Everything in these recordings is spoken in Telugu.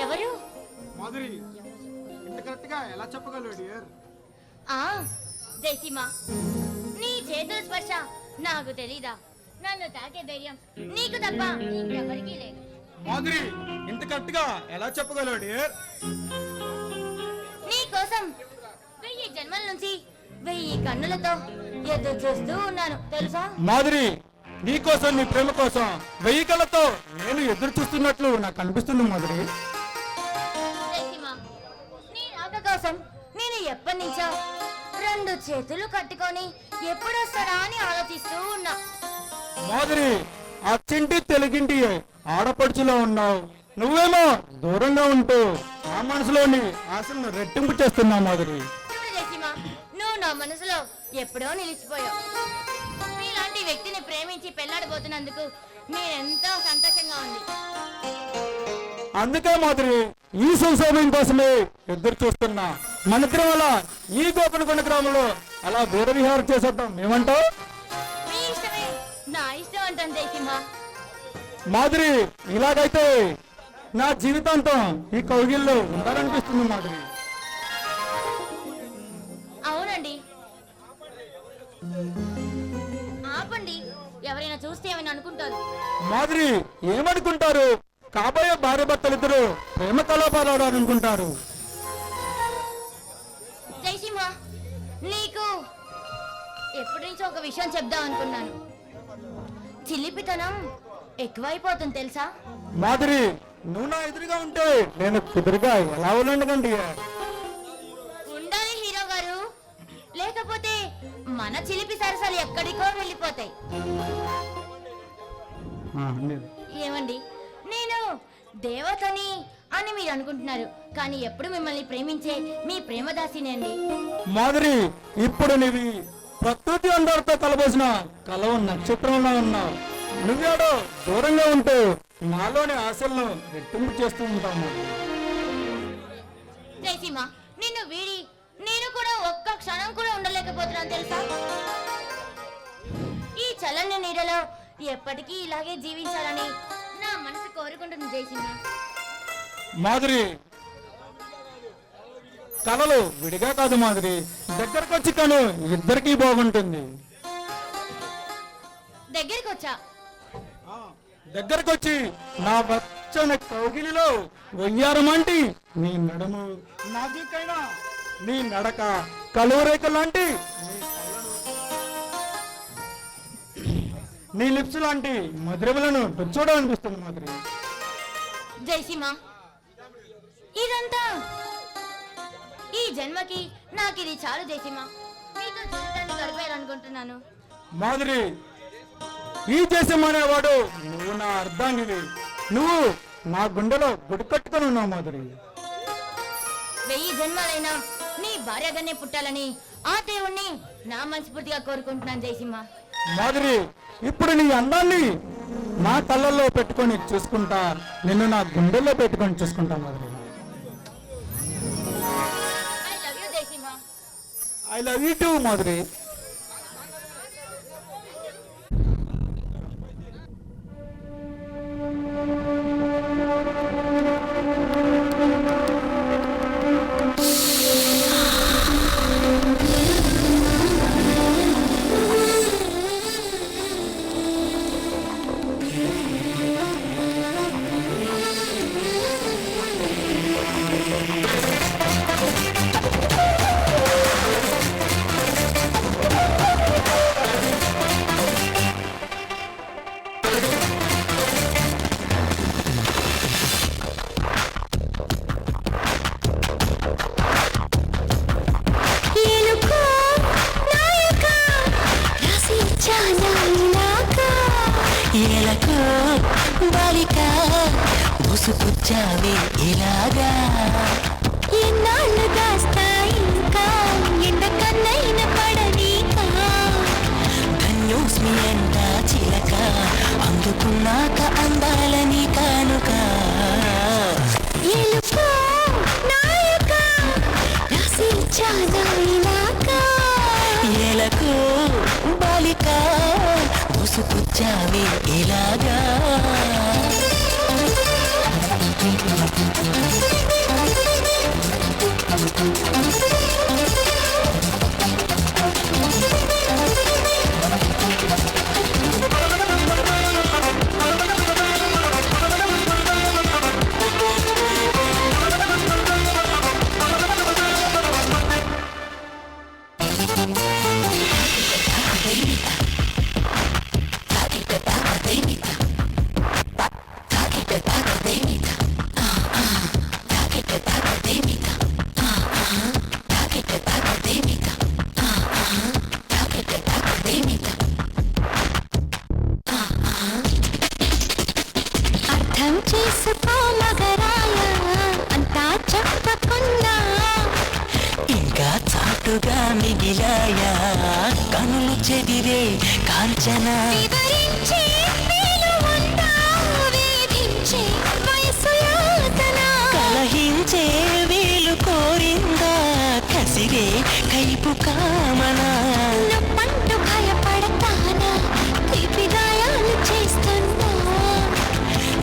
ఎవరు? మాధురి, ఇంత కరెక్ట్ గా ఎలా చెప్పగలవు డియర్? జయసీమ, నీ చేతుల స్పర్శ నాకు తెలీదా? నన్ను తాకే ధైర్యం నీకు తప్ప ఇంకెవరికీ లేదు. మాధురి, ఇంత కరెక్ట్ గా ఎలా చెప్పగలవు డియర్? నీ కోసం 1000 జన్మల నుంచి 1000 కన్నులతో ఎదురు చూస్తూ ఉన్నాను తెలుసా? మాధురి, నీ కోసం, నీ ప్రేమ కోసం 1000 కళ్ళతో నేను ఎదురు చూస్తున్నట్లు నాకు అనిపిస్తుంది మాధురి. జయసీమ, నీ రాక కోసం నేను ఎప్పటి నుంచో 2 చేతులు కట్టుకొని ఎప్పుడు వస్తాడా అని ఆలోచిస్తూ ఉన్నా. మాధురి, ఆ చింటి తెలుగింటి ఆడపడుచులో ఉన్నావు, నువ్వేమో దూరంగా ఉంటూ ఆ మనసులోని ఆశలను రెట్టింపు చేస్తున్నావు మాధురి. చూడు జయసీమ, నువ్వు నా మనసులో ఎప్పుడో నిలిచిపోయావు. నీలాంటి వ్యక్తిని ప్రేమించి పెళ్లాడబోతున్నందుకు నేనెంతో సంతోషంగా ఉంది. అందుకే మాధురి, ఈ శుభసమయం కోసమే ఎదురు చూస్తున్నా. మన ఇద్దరం అలా ఈ గోపనకొండ గ్రామంలో అలా దూర విహారం చేసేద్దాం, ఏమంటావు? మీ ఇష్టమే, నా ఇష్టం అంటాను జయసీమ. మాధురి, ఇలాగైతే నా జీవితాంతం ఈ కౌగిల్లో ఉండాలనిపిస్తుంది మాధురి. అవునండి, ఆపండి. ఎవరైనా చూస్తే ఏమైనా అనుకుంటారు. మాధురి, ఏమనుకుంటారు? కాబోయే భార్య భర్తలిద్దరూ ప్రేమ కలాపాలు ఆడాలనుకుంటారు. జయసీమ, నీకు ఎప్పటి నుంచో ఒక విషయం చెప్దాం అనుకున్నాను. చిలిపితనం ఎక్కువైపోతుంది తెలుసా? మాధురి, నువ్వు నా ఎదురుగా ఉంటే నేను కుదురుగా ఎలా ఉండండి. ఉండాలి హీరో గారు, లేకపోతే మన చిలిపి సరసాలు ఎక్కడికో వెళ్ళిపోతాయి. ఏమండి, నేను దేవతని అని మీరు అనుకుంటున్నారు, కానీ ఎప్పుడు మిమ్మల్ని ప్రేమించే మీ ప్రేమదాసినండి. మాధురి, ఇప్పుడు నీవి ప్రకృతి అందరితో కలబోసిన కలవ నక్షత్రంలో ఉన్నావు. నువ్వేడో దూరంగా ఉంటూ నాలోని ఆశలను రెట్టింపు చేస్తూ ఉంటావు. జయసీమ, నిన్ను వీడి నేను కూడా ఒక్క క్షణం కూడా ఉండలేకపోతున్నాను తెలుసా? ఈ చల్లని నీడలో ఎప్పటికీ ఇలాగే జీవించాలని నా మనసు కోరుకుంటుంది జయసీమ. మాధురి, కలలు విడిగా కాదు మాధురి, దగ్గరకు వచ్చి కను ఇద్దరికీ బాగుంటుంది. దగ్గరికి వచ్చా, దగ్గరకు వచ్చి నా వచ్చని కౌగిలిలో వయ్యారమంటి నీ నడుము, నాకైనా నీ నడక, కలువరేఖ లాంటి నీ లిప్స్ లాంటి మధురములను చూడాలనిపిస్తుంది మాధురి. జయసీమ, ఇదంతా ఈ జన్మకి నాకు ఇది చాలు జయసీమ. మీతో జీవితాన్ని గడిపేయాలనుకుంటున్నాను. మాధురి, ఈ దేశం అనేవాడు నువ్వు నా అర్ధాంగివి. నువ్వు నా గుండెలో గుడికట్టుకొని ఉన్నావు మాధురి. 1000 జన్మలైనా నీ భార్యగానే పుట్టాలని ఆ దేవుణ్ణి నా మనస్ఫూర్తిగా కోరుకుంటున్నాను జయసింహ. మాధురి, ఇప్పుడు నీ అందాన్ని నా కళ్ళల్లో పెట్టుకొని చూసుకుంటా, నిన్ను నా గుండెల్లో పెట్టుకొని చూసుకుంటా Madhuri. I love you Jayasimha. I love you too Madhuri. ముసుకొచ్చావే ఇలాగా ఎన్నాళ్ళు దాస్తా ఇంకా ఎండకన్నైన పడనీకా ధన్యోస్మి అంట చిలక అందుకున్నాక అందాలని కానుక ఎలుకో నాయక రాసి చాలా ఇలాగా ఎలకు బాలిక ముసుకొచ్చావే ఇలాగా. Thank you. ఇలాయా కనులు చెదిరే కాంచన వివరించే వేలువంతా వేధించే వయసు యాతన కలహించే వేలు కోరిందా కసిరే కైపు కామన నొప్పంటూ భయపడతానా తీపి గాయాలు చేస్తున్నా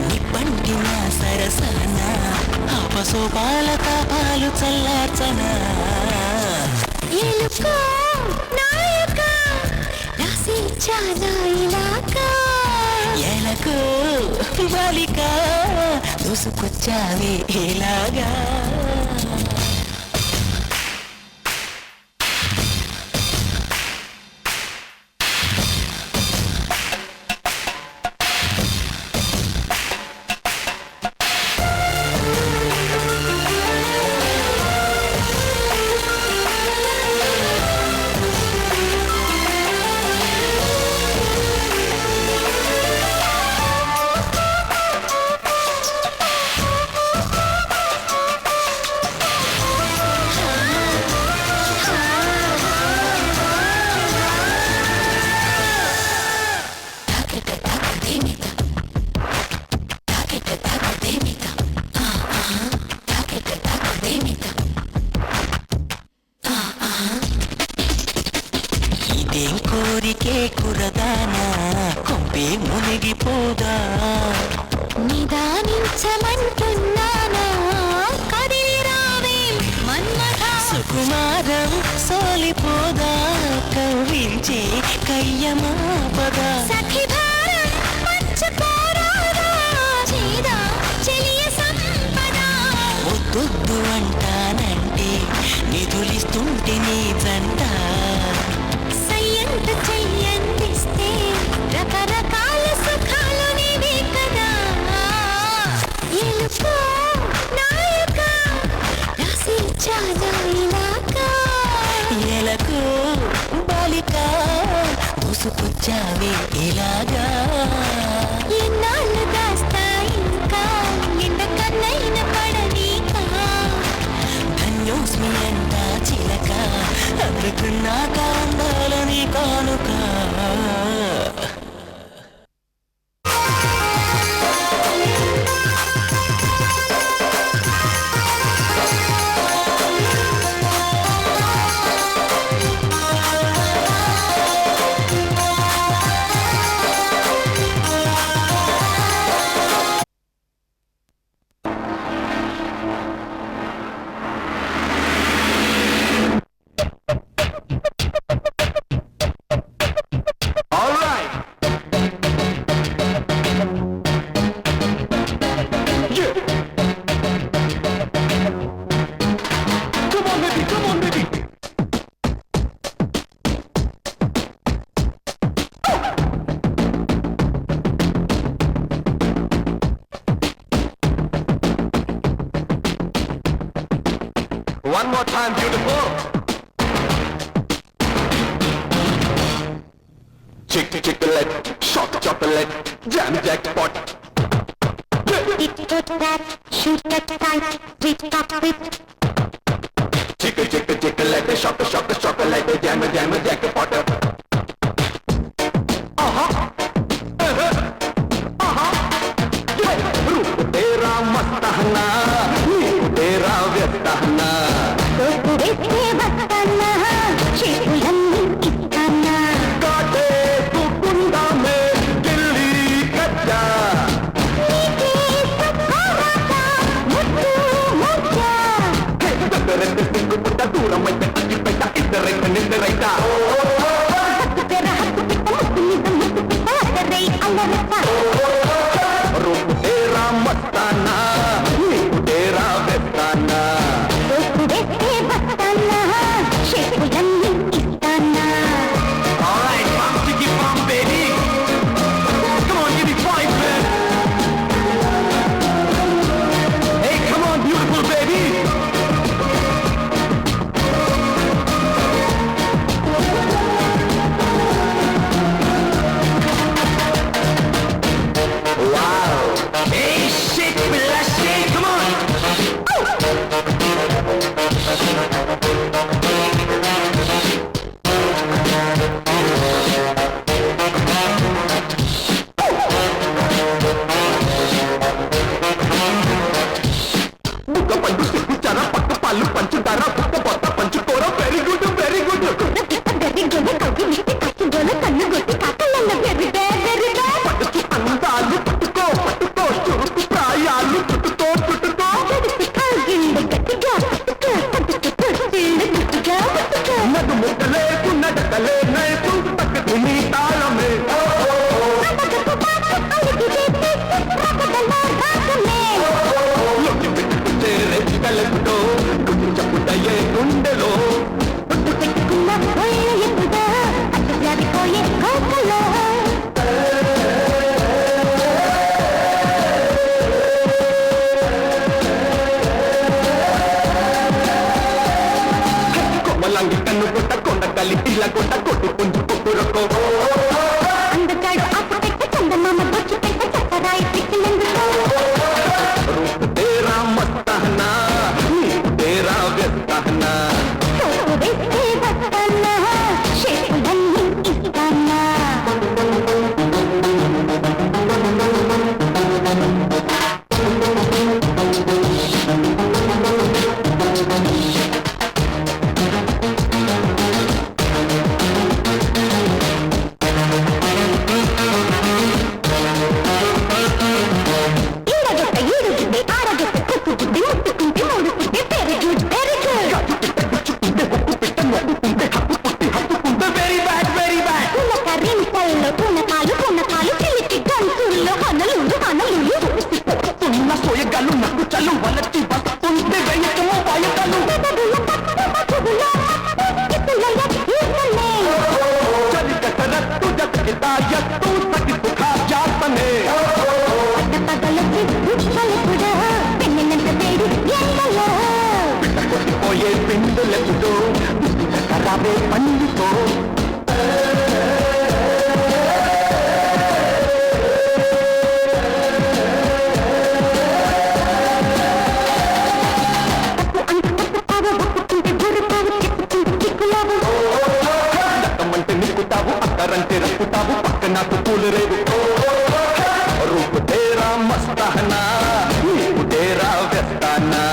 నిప్పంటిన సరసన అపసోపాల తాపాలు చల్లార్చనా ఎలుకో నాయక రాసి చానా ఇలాకా ఎలకు బాలిక దూసుకొచ్చావే ఇలాగా ఇదేం కోరికే కురదానా కొంపే మునిగిపోదా నిదానించమంటున్నానా కదిలి రావే మన్మథ సుకుమారం సోలిపోదా కవ్వించే కయ్యమాపదా సఖి భారం పంచపోరాదా చేదా చెలియ సంపద ముద్దొద్దు అంటానంటే నిధులిస్తుంటే నీ జంట సయ్యంత చెయ్యందిస్తే రకరకాల సుఖాలు నీవే కదా ఎలుకో నాయక రాసి చానా ఇలాకా ఎలకు బాలిక దూసుకొచ్చావే ఇలాగా ఎన్నాళ్ళు దాస్తా ఇంకా ఎండ కన్నైన పడనీకా ధన్యోస్మి అంట చిలక అందుకున్నాక అందాలని కానుక One more time, beautiful. Chick chocolate, shock chocolate, jam jackpot. Chick chocolate, shock chocolate, jam jackpot. रूप तेरा मस्त हना, नींद तेरा व्यस्त हना. काटे तू कुंडा में दिल्ली कच्चा. దూరం అయితే అగ్గి పెట్ట ఇద్దరైతే నిద్రైతా. रूप तेरा मस्ताना, नींद तेरा व्यस्ताना. Alright, bump chickie bump baby. Come on, give me 5 man. Hey, come on, beautiful baby. Wow. Hey, shit, relax. కొట్ట కొట్టు పుంజు కుక్కురొక్కో అందగాడు ఆకు పెట్ట చందమామ బొచ్చు పెట్ట చక్కరాయి పిచ్చినందుకో రూప్ తేరా మస్తానా నీకు తేరా వ్యస్తానా సోకు వేస్తే వస్తానా షేపులన్నీ ఇస్తానా పోయే పిండులెప్పుడో రాబే పండుకో దక్కమంటే నిక్కుతావు అక్కరంటే రక్కుతావు పక్క నాకు పూలు రేవు రూపు తేరా మస్తానా నీకు తేరా వ్యస్తానా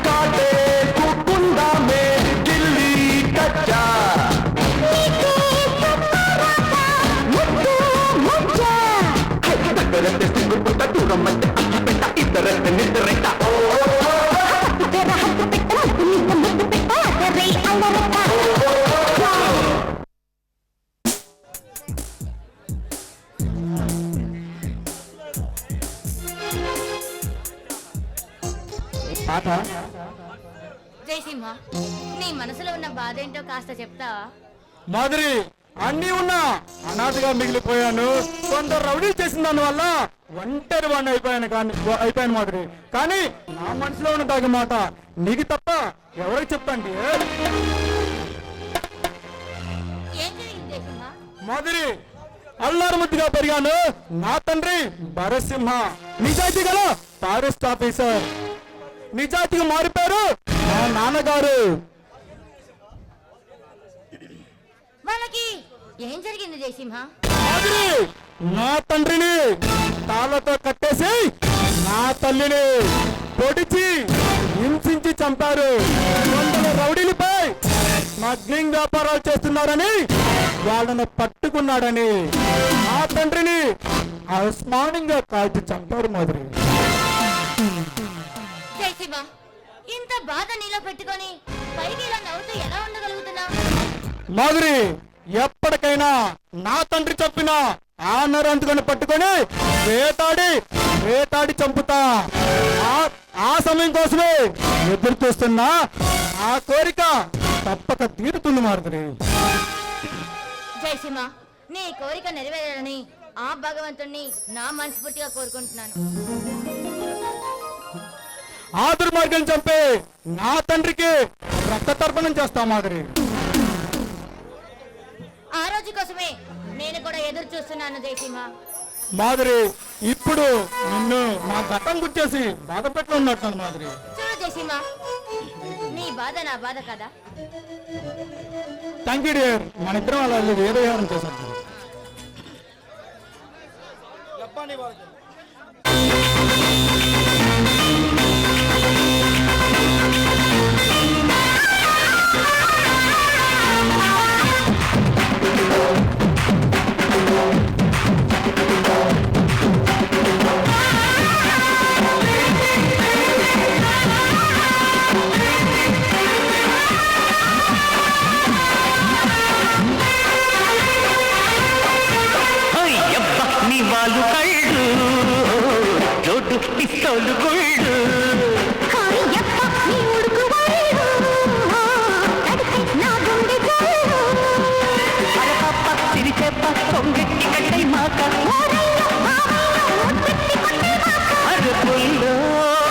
కాటే కుక్కుందా మే గిల్లి కచ్చా దగ్గరంటే సింగుకుంట దూరమంటే అగ్గి పెట్ట ఇద్దరంటే నిద్రెట్ట పాట జయసింహ నీ మనసులో ఉన్న బాధ ఏంటో కాస్త చెప్తావా? మాదిరి అన్నీ ఉన్నా అనాథగా మిగిలిపోయాను. కొందరు రౌడీ చేసిన దాని వల్ల ఒంటరి వాడిని అయిపోయాను మాదిరి. కానీ నా మనసులో ఉన్న తాగి మాట నీకు తప్ప ఎవరికి చెప్తాండి? ఏం జరిగింది జయసింహ? మాదిరి అల్లారు ముద్దుగా పెరిగాను. నా తండ్రి భరసింహ నిజాయితీ గల ఫారెస్ట్ ఆఫీసర్. నిజాయితీగా మారిపోయారు మా నాన్నగారు. వాళ్ళకి ఏం జరిగింది జయసింహ? మాదిరి నా తండ్రిని తాళ్ళతో కట్టేసి నా తల్లిని పొడిచి హింసించి చంపారు. వందల రౌడీలపై స్మగ్లింగ్ వ్యాపారాలు చేస్తున్నారని వాళ్ళను పట్టుకున్నాడని నా తండ్రిని అస్మానంగా కాల్చి చంపారు మాదిరి. జయసింహ ఇంత బాధ నీలో పెట్టుకొని పైకి ఇలా నవ్వుతూ ఎలా ఉండగలుగుతున్నా? మాదిరి ఎప్పటికైనా నా తండ్రి చెప్పిన ఆ నరంతుకొని పట్టుకొని వేటాడి చంపుతా. ఆ సమయం కోసమే ఎదురు చూస్తున్నా. ఆ కోరిక తప్పక తీరుతుంది మాదిరి. జయసింహ నీ కోరిక నెరవేరాలని ఆ భగవంతుణ్ణి నా మనస్ఫూర్తిగా కోరుకుంటున్నాను. ఆ దుర్మార్గం చంపి నా తండ్రికి రక్త తర్పణం చేస్తా మాదిరి. ఆ రోజు కోసమే నేను కూడా ఎదురు చూస్తున్నాను జయసింహ. మాదిరి ఇప్పుడు నిన్ను నా గతం గుర్చేసి బాధ పెట్టి ఉన్నట్టు మాదిరి. చూడు జయసింహ నీ బాధ నా బాధ కదా. Thank you dear. మన ఇద్దరం అలా ఏదో వ్యవహారం చేశాం. వాళ్ళు కళ్ళు జోడు పిస్తోలు గుళ్ళు సిరిచెప్ప కొంగెట్టి కట్టై మాక అరుపుల్లో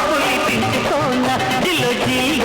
పులి పిండుకోన జిల్లో జిల్లి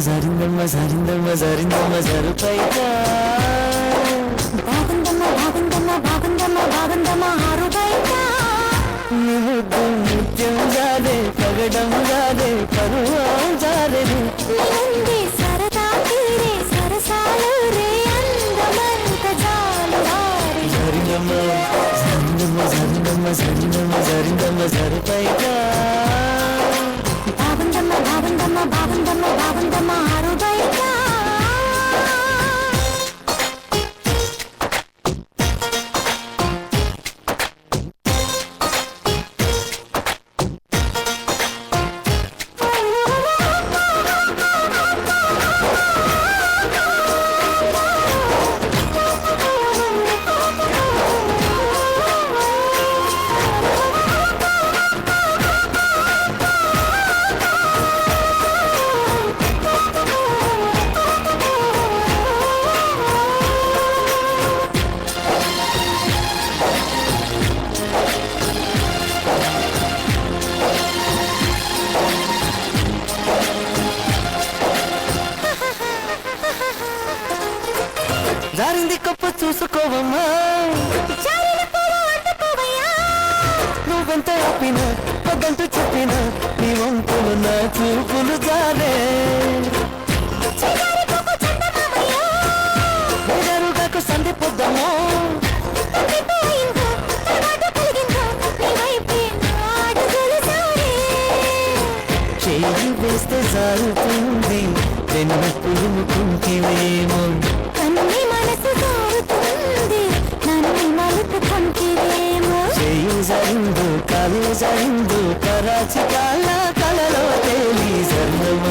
జారిందమ్మ జారిందమ్మ జారిందమ్మ జరుపైగా బాగుందమ్మ బాగుందమ్మ బాగుందమ్మ బాగుందమ్మ ఆరుబైగా ముద్దు ముత్యం జాదే పగడం జాదే పరువం జాదే ఉంది సరదా తీరే సరసాలు రే అందమంత జాలు వారి జారిందమ్మ జారిందమ్మ జారిందమ్మ జారిందమ్మ జారిందమ్మ జరుపైగా బాగుందమ్మ బాగుందమ్మ బాగుందమ్మ బాగుందమ్మ ఆరుబైగా జారింది కప్ప చూసుకోవమ్మా నువ్వెంత ఆపినా వద్దంటూ చెప్పినా నీ వంపులు నా చూపులు జారే వేదరుగాకు సంధి పొద్దమ్మో చేయి వేస్తే జారుతుంది వెన్ను పులుముకుంటేవేమో కన్ని మనసు జారుతుంది నన్ను మలుపుకుంటేమో చేయి జారిందు కాలు జారిందు కరాచి కాళ్ళ కళలో తేలి జరిందమ్మ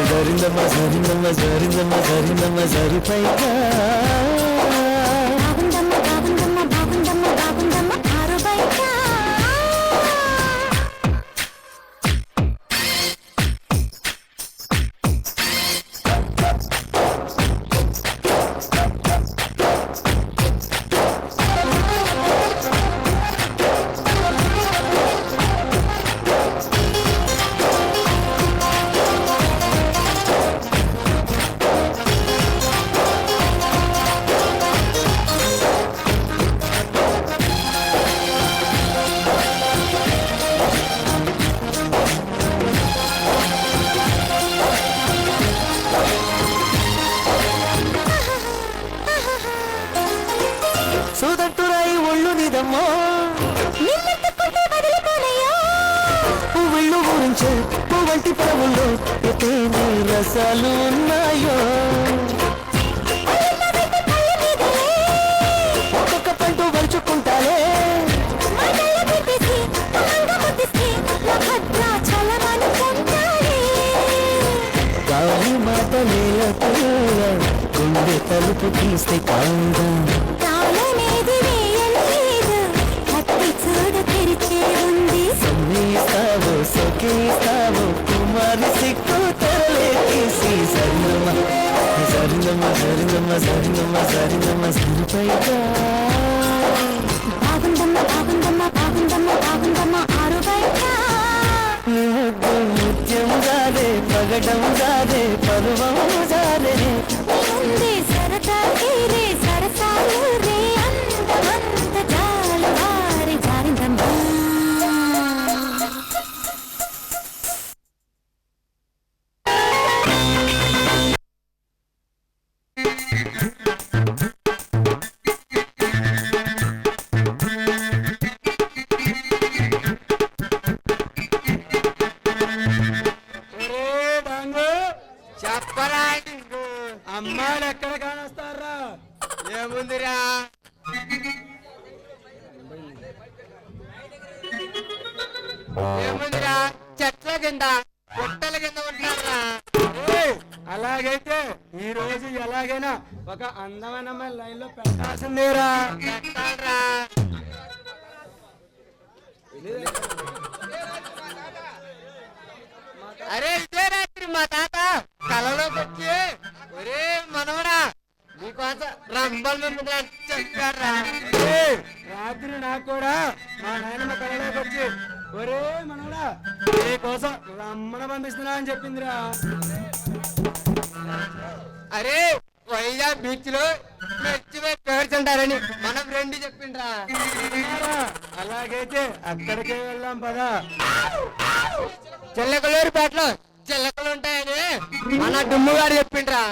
జరిందమ్మ జరిందమ్మ జరిందమ్మ జరిందమ్మ జరిపైగా బాగుందమ్మ బాగుందమ్మ బాగుందమ్మ బాగుందమ్మ ఆరుబైగా సోదట్టురాయి ఒళ్ళు నిదమ్మో నిన్నెత్తుకుంటే వదిలిపోనయ్యా పువ్వుళ్ళు గురించే పువ్వంటి పరవుల్లో ఎతేనే రసాలు ఉన్నాయో ఒక్కొక్క పంటు వలుచుకుంటాలే మాటల్లో పెట్టేసి మహంగా ముద్దిస్తే నా భద్రాచలమనుకుంటానే గాలి మాట నేల గుండె తలుపు తీస్తే కాంగా తాళమేది వేయలేదు కత్తి చూడు తెరిచే ఉంది సమ్మేస్తావు సొకేస్తావు కుమారి సిక్కు తెరలే తీసి సరినమ్మ సరినమ్మ సరినమ్మ సరినమ్మ సరినమ్మ సరిపైగా బాగుందమ్మ బాగుందమ్మ బాగుందమ్మ బాగుందమ్మ ఆరుబైగా ముద్దు ముత్యం జారే పగడం జారే పరువం జారే ఉంది సరదా తీరే సరసాలు రే అందమంత జాలు వారి జారిందమ్మ ఏముందిరా చెట్ల కింద పుట్టల కింద ఉంటారా? అలాగైతే ఈ రోజు ఎలాగైనా ఒక అందమైన అమ్మాయి లైన్ లో పెట్టాల్సిందేరా. పెట్టాలరా. అరే ఇదే రాత్రి మా తాత కలలోకి వచ్చి ఒరే మనవడా నీకోసం రంబల్ చెప్పారా? రాత్రి నాకు కూడా మా నాయనమ్మ కళలోకి వచ్చి ఒరే మనవడా నీకోసం రమ్మన పంపిస్తున్నా అని చెప్పిందిరా. అరే వైజాగ్ బీచ్ లో మెచ్చిపోయి పేర్చుంటారని మన ఫ్రెండ్ చెప్పిండ్రా. అలాగైతే అక్కడికే వెళ్దాం పదా. చిల్లకలూరుపేటలో చిల్లకలు ఉంటాయని మన డుమ్ము గారు చెప్పిండ్రా.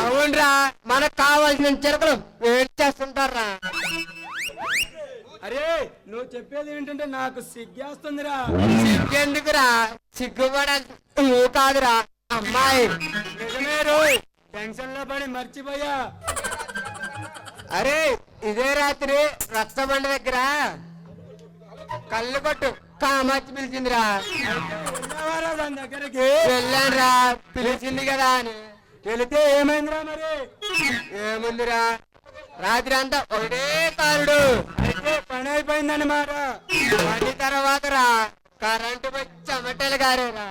అవునరా మనకు కావాల్సిన చిలకలు వెయిట్ చేస్తుంటారా. అరే నువ్వు చెప్పేది ఏంటంటే నాకు సిగ్గేస్తుందిరా. సిగ్గెందుకురా? సిగ్గుపడా నువ్వు కాదురా అమ్మాయి. నిజమే రోయ్, టెన్షన్ లో పడి మర్చిపోయా. అరే ఇదే రాత్రి రక్తబండ దగ్గర కళ్ళు కొట్టు కామాచి పిలిచిందిరా. వెళ్ళావారా దాని దగ్గరికి? వెళ్ళానురా, పిలిచింది కదా అని. వెళితే ఏమైందిరా మరి? ఏముందిరా రాత్రి అంతా ఒకటే కారుడు. అయితే పని అయిపోయిందన్నమాట. పని తర్వాత రా కరెంటు పోయి చెమటలు గారేరా.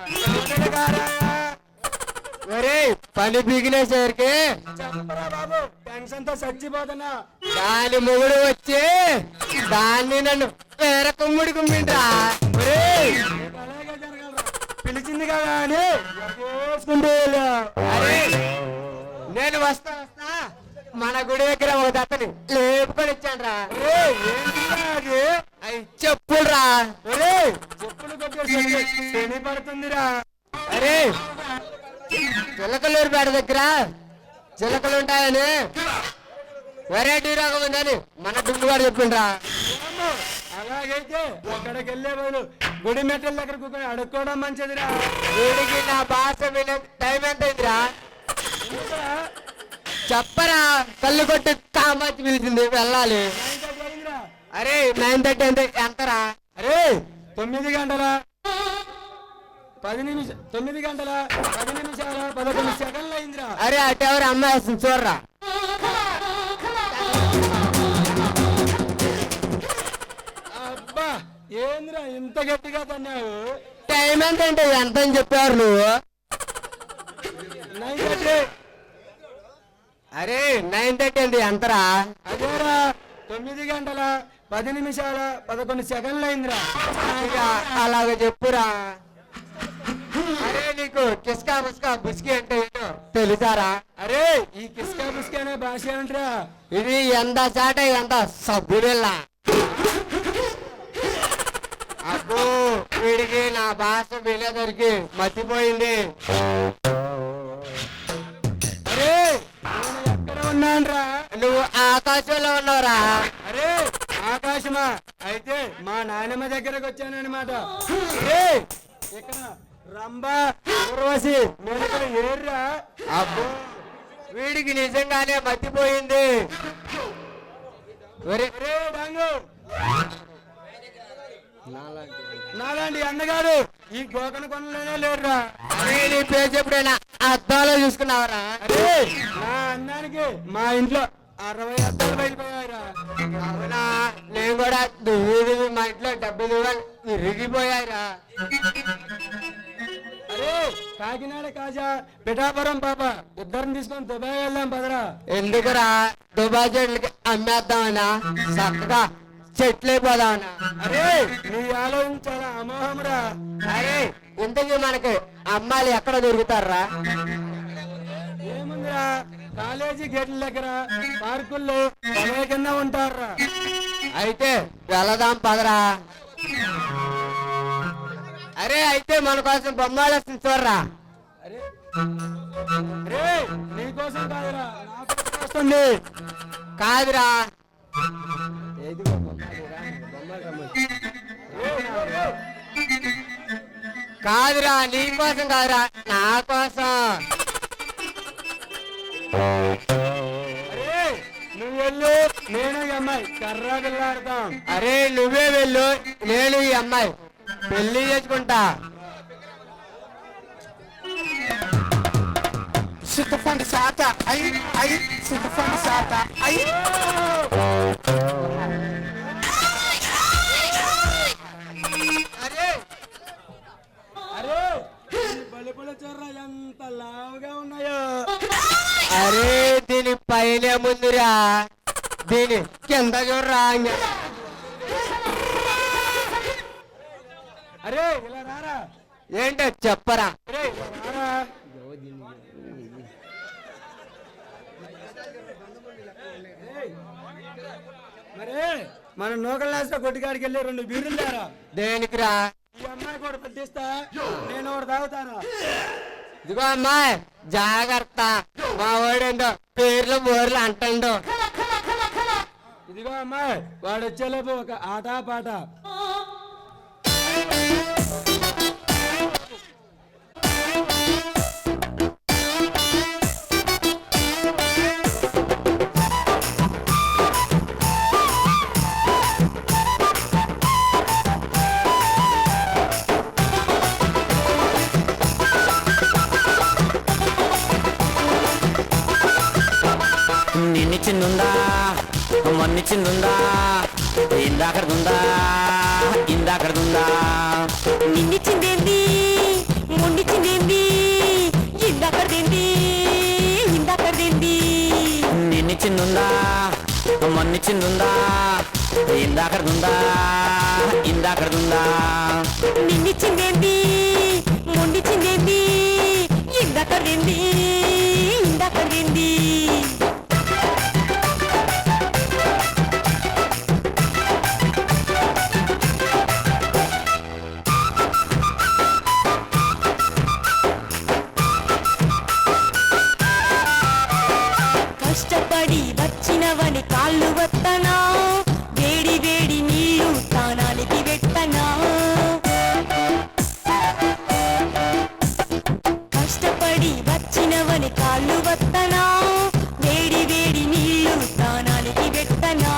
ఒరే పని బిగినేసరికి చెప్పరా బాబు, టెన్షన్ తో చచ్చిపోతున్నా. దాని మొగుడు వచ్చి దాన్ని నన్ను వేరే కుమ్ముడి కుమ్మిండ్రా. అలాగే జరగాలరా. పిలిచింది కదా అని చేసుకుంటూ వెళ్ళా. అరే నేను వస్తా మన గుడి దగ్గర ఒక దత్తని లేపుకొని ఇచ్చాను రా. అవి చెప్పులురా. చెప్పులు కొట్టేసి శని పడుతుందిరా. అరే చిలకలూరుపేట దగ్గర చిలకలు ఉంటాయని వెరైటీ రకం ఉందని మన డుమ్ము గారు చెప్పిండ్రా. అలాగైతే అక్కడికి వెళ్ళే బదులు గుడి మెట్టల దగ్గర కూర్చొని అడుక్కోవడం మంచిదిరా. వీడికి నా భాష వినే టైం ఎంత అయిందిరా? చెప్పరా కళ్ళు కొట్టి కామాచి పిలిచింది వెళ్ళాలి. అరే 9:30 అంటే ఎంతరా? అరే 9 గంటల 10 నిమిషాలు 9 గంటల 10 నిమిషాల 11 సెకండ్లు అయిందిరా. అరే అటు ఎవరు అమ్మాయి వస్తుంది చూడరా. అబ్బా ఏందిరా ఇంత గట్టిగా తన్నావు? టైం ఎంత అంటే ఎంత అని చెప్పారు నువ్వు? 9:30. అరే 9:30 అంటే ఎంతరా? అదేరా 9 గంటల 10 నిమిషాల 11 సెకండ్లు అయిందిరా. అలాగ చెప్పురా. అరే నీకు కిస్కా ముస్కా బుస్కి అంటే ఏంటో తెలుసారా? అరే ఈ కిస్కా బుస్కా అనే భాష ఏంట్రా? ఇది ఎంత చాట ఎంత సబ్బురెల్లా. అబ్బో వీడికి నా భాష వినేదరికి మర్చిపోయింది. అరే నేను ఎక్కడ ఉన్నానురా? నువ్వు ఆకాశంలో ఉన్నావురా. అరే ఆకాశమా? అయితే మా నాయనమ్మ దగ్గరకు వచ్చానన్నమాట. ఇక్కడ రంభా ఊర్వశి మేనకలు ఏర్రా. అబ్బో వీడికి నిజంగానే మర్చిపోయింది. నాలాంటి అన్నగారు ఈ గోకన కొనలోనే లేరురా. అరే నీ పేరు ఎప్పుడైనా అద్దాలో చూసుకున్నావరా? అరే నా అన్నానికి మా ఇంట్లో 60 అద్దాలు బయలుపోయారా. అవునా? నేను కూడా దువ్వి మా ఇంట్లో 70 విరిగిపోయాయిరా. అరే కాకినాడ కాజా పిఠాపురం పాప ఇద్దరిని తీసుకొని దుబాయ్ వెళ్దాం పదరా. ఎందుకురా? దుబాయ్ చెట్లకి అమ్మేద్దామనా? చక్కగా చెట్లే పోదామనా? అరే నీ ఆలోచన చాలా అమోహంరా. అరే ఇంతకీ మనకి అమ్మాయిలు ఎక్కడ దొరుకుతారా? ఏముందిరా కాలేజీ గేట్ల దగ్గర పార్కుల్లో పొలం కింద ఉంటారా. అయితే వెళదాం పదరా. అరే అయితే మన కోసం బొమ్మలు వస్తుంది చూడరా. రే నీకోసం కాదురా నా కోసం వస్తుంది. కాదురా కాదురా నీ కోసం కాదురా నా కోసం. అరే నువ్వు వెళ్ళు, నేను ఈ అమ్మాయి కర్రా బిల్లాడతాం. అరే నువ్వే వెళ్ళు నేను ఈ అమ్మాయి పెళ్లి చేసుకుంటా. చింతపండు శాత అయి అయి చింతపండు శాత అయి అరే అరే బలిపల చర్ర ఎంత లావుగా ఉన్నాయో. అరే దీని పైన ముందురా, దీని కింద చూడరా. అరే ఇలా రారా. ఏంటో చెప్పరా. అరే ఇలా రారా. మరే మన నూకల్లాస్లో కొట్టుకాడికి వెళ్ళి 2 బీరులు లేరా. దేనికిరా? ఈ అమ్మాయి కూడా పట్టిస్తా, నేను ఒకటి తాగుతాను. ఇదిగో అమ్మాయి జాగ్రత్త, మా వాడేందో పేర్లు బోర్లు అంటాడు. ఇదిగో అమ్మాయి, వాడు వచ్చేలోపు ఒక ఆట పాట. నిన్నిచ్చిందుందా మొన్నిచ్చిందుందా ఇందాకడుందా ఇందాకడుందా నిన్నిచ్చిందేంది మొన్నిచ్చిందేంది ఇందాకదేంది ఇందాకదేంది నిన్నిచ్చిందుందా మొన్నిచ్చిందుందా ఇందాకడుందా ఇందాకడుందా నిన్నిచ్చిందేంది మొన్నిచ్చిందేంది ఇందాకదేంది ఇందాకదేంది కష్టపడి వచ్చినవని కాళ్ళు వత్తనా వేడి వేడి నీళ్లు తానానికి పెట్టనా కష్టపడి వచ్చినవని కాళ్ళు వత్తనా వేడి వేడి నీళ్లు తానానికి పెట్టనా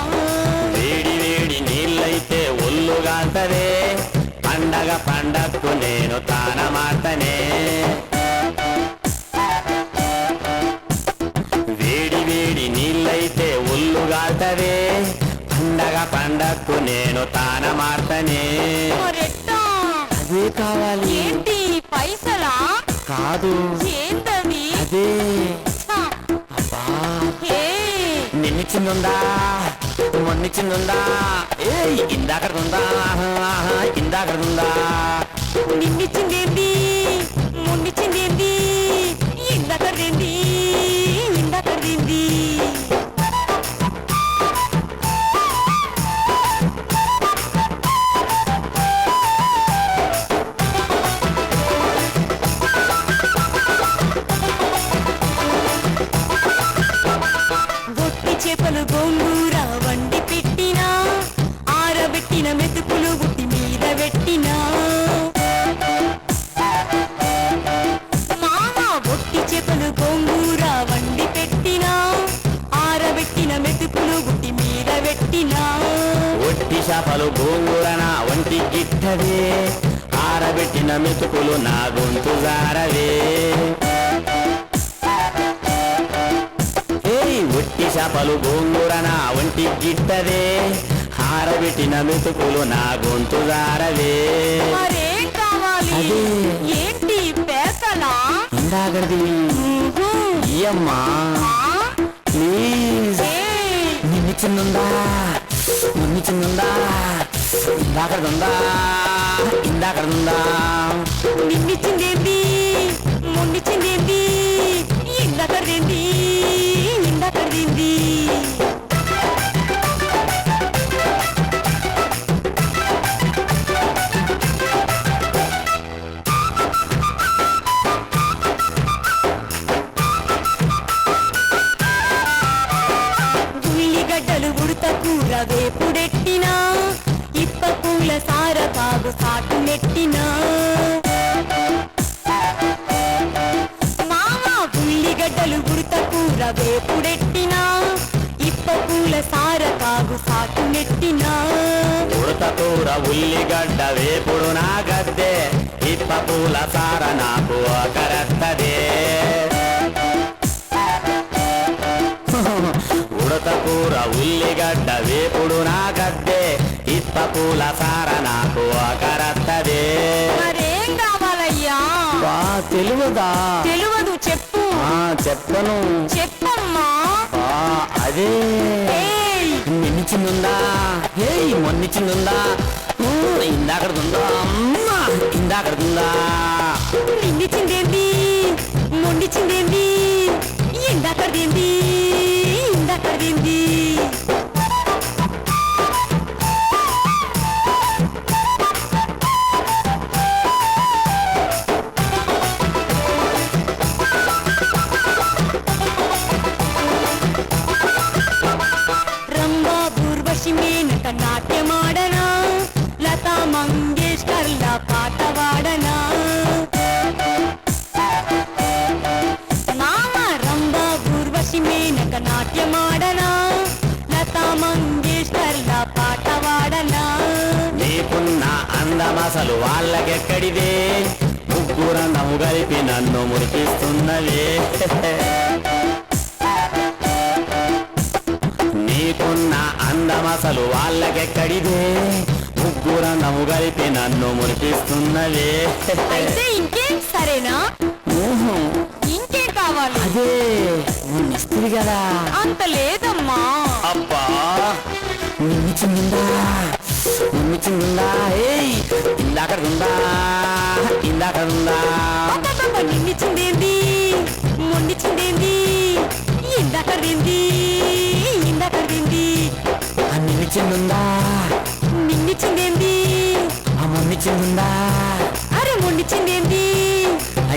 వేడి వేడి నీళ్ళైతే ఒళ్ళుగాంతదే పండగ పండక్కు నేను తానమాతనే వేడి వేడి నీళ్ళైతే ఒళ్ళుగాల్తదే పండగ పండక్కు నేను తానమాతనే మరెట్టా అదే కావాలి ఏంటి పైసలా కాదు ఏంటవి అదే అబ్బా నిన్నిచ్చిందుందా మొన్నిచ్చిందుందా ఏ ఇందాకడుందా ఇందాకడుందా నిన్నిచ్చిందేంది మొన్నిచ్చిందేంది ఇందాకదేంది ఇందాకదేంది గొట్టి చేపలు గోంగూర వండి పెట్టినా ఆరబెట్టిన మెతుకులు గుట్టి మీద పెట్టినా మామ గొట్టి చేపలు గోంగూర వండి పెట్టినా ఆరబెట్టిన మెతుకులు గుట్టి మీద పెట్టినా ఒట్టి చేపలు గోంగూరన వంటి గిట్టవే ఆరబెట్టిన మెతుకులు నా గొంతు జారవే ఒట్టి చేపలు గోంగూరన వంటి గిట్టవే ఆరబెట్టిన మెతుకులు నా గొంతు జారవే మరేం కావాలి అదే. ఏంటి పేసలా ఇందాకడిది ఇయ్యమ్మా ప్లీజ్ నిన్నిచ్చిందుందా మొన్నిచ్చిందుందా ఇందాకడుందా ఇందాకడుందా నిన్నిచ్చిందేంది మొన్నిచ్చిందేంది ఇందాకదేంది ఇందాకదేంది ఉల్లిగడ్డలు ఉడత కూర వేపుడెట్టినా ఇప్ప పూల సార తాగు సాటు నెట్టినా మామ ఉల్లిగడ్డలు ఉడత కూర వేపుడెట్టినా ఇప్ప పూల సార తాగు సాటు నెట్టినా ఉడతతో తోటకూర ఉల్లిగడ్డ వేపుడు నా గద్దే ఇప్ప పూల సార నాకు ఒకరత్తదే ఉడత కూర ఉల్లిగడ్డ వేపుడు నా గద్దే ఇప్ప పూల సార నాకు ఒకరత్తదే మరేం కావాలయ్యా బా తెలుగుదా తెలియదు చెప్పు చెప్పను చెప్పమ్మా బా అదే ఏయ్, నిన్నిచ్చిందుందా ఏయ్ మొన్నిచ్చిందుందా ఇందాకడుతుందా అమ్మా ఇందాకడుతుందా నిండిచిందేంది మొండిచిందేంది ఇందాకదేంది ఇందాకదేంది రంభా ఊర్వశి మేనక నాట్యమాడనా లతా మంగేష్కర్ల పాట వాడనా మామ రంభా ఊర్వశి మేనక నాట్యమాడనా లతా మంగేష్కర్ల పాట వాడనా నీకున్న అందమసలు వాళ్ళకెక్కడిదే ముగ్గురన్నము కలిపి నన్ను మురిపిస్తున్నవే నీకున్న అందమసలు వాళ్ళకెక్కడిదే ముగ్గురన్నము కలిపి నన్ను మురిపిస్తున్నవే అయితే ఇంకేం సరేనా ఇంకేం కావాలి అదే నిస్త్రీ కదా అంత లేదమ్మా అబ్బా నిన్నిచ్చిందా నిన్నిచ్చిందా ఏయ్ ఇందాకడుందా ఇందాకడుందా అబ్బబ్బబ్బ, నిన్నిచ్చిందేంది మొండిచిందేంది ఇందాకదేంది ఇందాకదేంది నిన్నిచ్చిందా నిన్నిచ్చిందేంది మొన్నిచ్చిందా అరే మొండిచిందేంది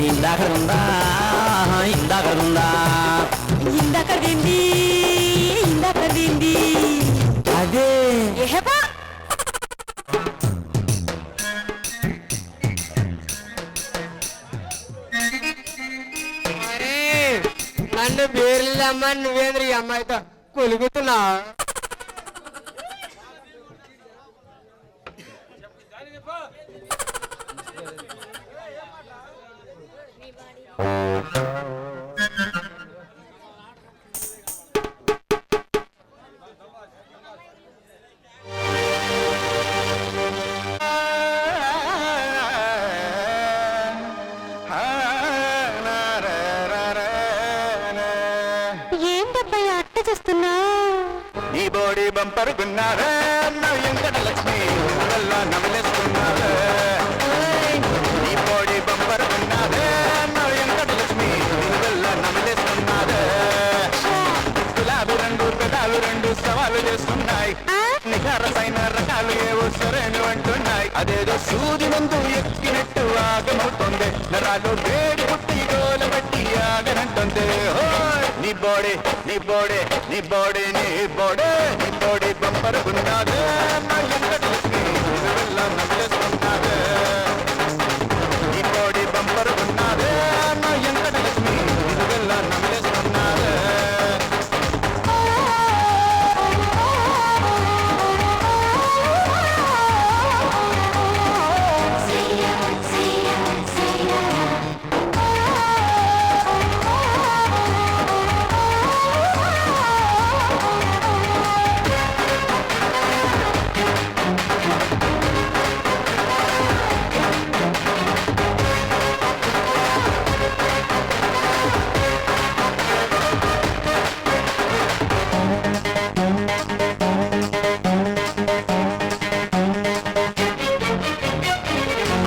ఇందాకడుందా ఇందాకడుందా ఇందాకదేంది ఇందాకదేంది అదే ఏహబా అరే నన్ను బేర్లమ్మా నువ్వేంద్ర ఈ అమ్మాయితో కొలుగుతున్నా ఏంటబ్బాయి అట్ట చేస్తున్నా నీ బోడి బంపర్ గున్నారే వెంకట లక్ష్మి నవలేసుకున్నారే నీ బోడి బంపర్ గున్నారే వెంకట లక్ష్మి నవలేసుకున్నారే గులాబీ రంగు పెదాలు రెండు సవాలు చేస్తున్నాయి నిఖారసైన రకాలు ఏవో సరేను అంటున్నాయి అదేదో సూది ముందు ఎక్కినట్టు ఆగమవుతుంది నరాలు వేడి పుట్టి గోల బట్టి ఆగనంటుంది నీ బోడి నీ బోడి నీ బోడి నీ బోడి నీ బోడి బంపర్ గున్నాదే వెంకటలక్ష్మి నవ్వులేసుకున్నాదే నీ బోడి బంపర్ గున్నాదే వెంకటలక్ష్మి నవ్వులేసుకున్నాదే